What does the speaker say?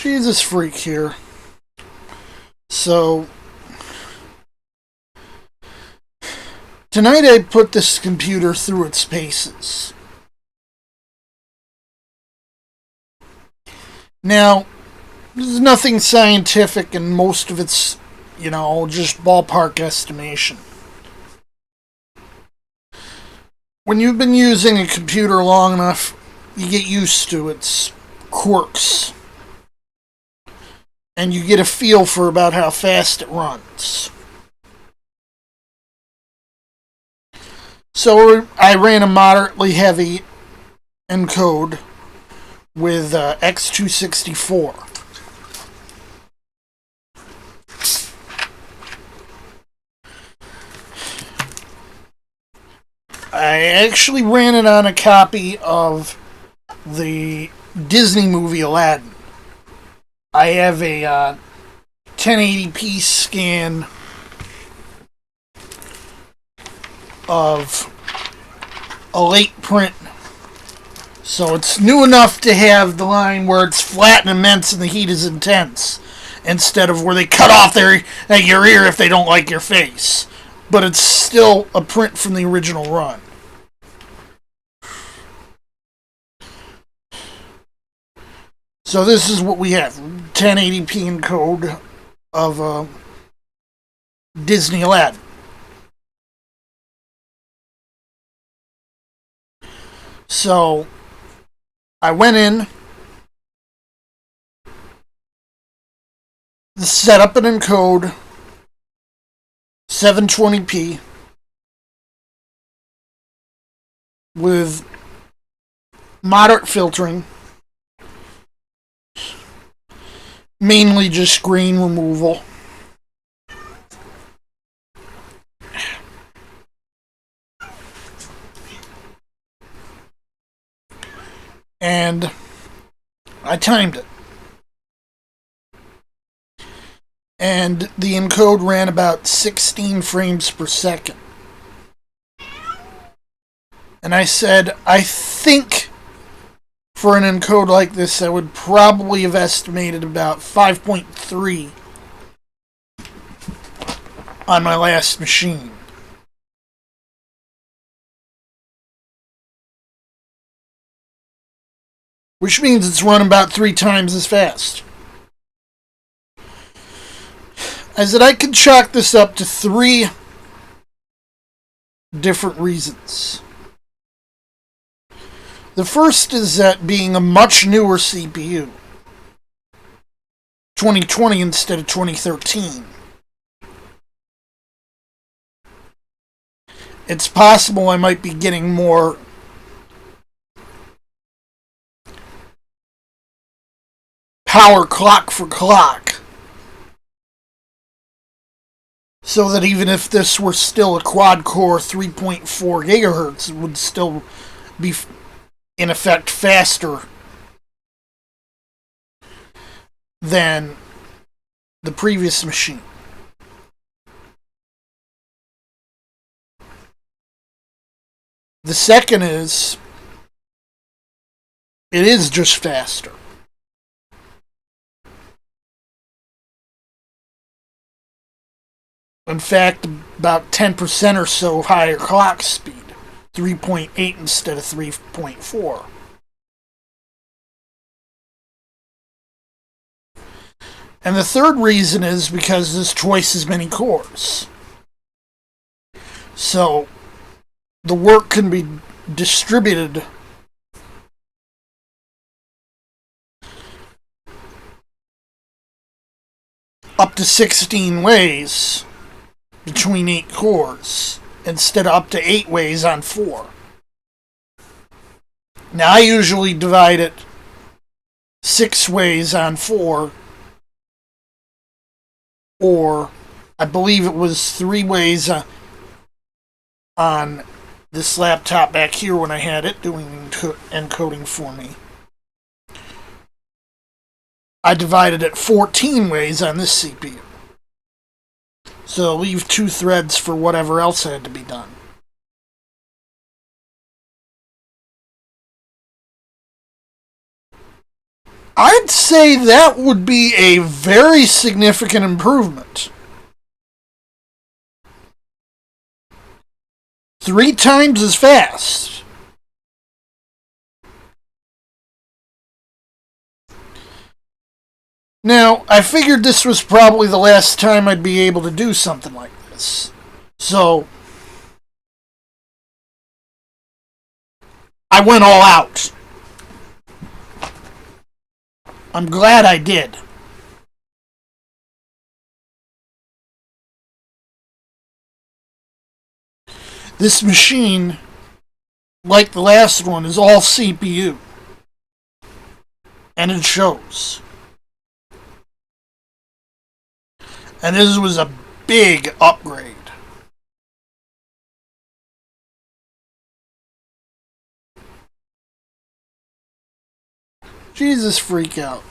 Jesus Freak here. So, tonight I put this computer through its paces. Now, there's nothing scientific, and most of it's, just ballpark estimation. When you've been using a computer long enough, you get used to its quirks. And you get a feel for about how fast it runs. So I ran a moderately heavy encode with X264. I actually ran it on a copy of the Disney movie Aladdin. I have a 1080p scan of a late print. So it's new enough to have the line where it's flat and immense and the heat is intense, instead of where they cut off at your ear if they don't like your face. But it's still a print from the original run. So this is what we have. 1080p encode of Disney Aladdin. So I went in, set up an encode 720p with moderate filtering, mainly just screen removal. And I timed it. And the encode ran about 16 frames per second. And I said, I think for an encode like this, I would probably have estimated about 5.3 on my last machine. Which means it's run about 3 times as fast. I said I could chalk this up to 3 different reasons. The first is that being a much newer CPU, 2020 instead of 2013, it's possible I might be getting more power clock for clock. So that even if this were still a quad-core 3.4 gigahertz, it would still be, in effect, faster than the previous machine. The second is, it is just faster. In fact, about 10% or so higher clock speed. 3.8 instead of 3.4. And the third reason is because there's twice as many cores. So, the work can be distributed up to 16 ways between 8 cores, instead of up to 8 ways on 4. Now I usually divide it 6 ways on 4, or I believe it was 3 ways on this laptop back here when I had it doing encoding for me. I divided it 14 ways on this CPU. So leave 2 threads for whatever else had to be done. I'd say that would be a very significant improvement. 3 times as fast. Now, I figured this was probably the last time I'd be able to do something like this. So, I went all out. I'm glad I did. This machine, like the last one, is all CPU. And it shows. And this was a big upgrade. Jesus freak out.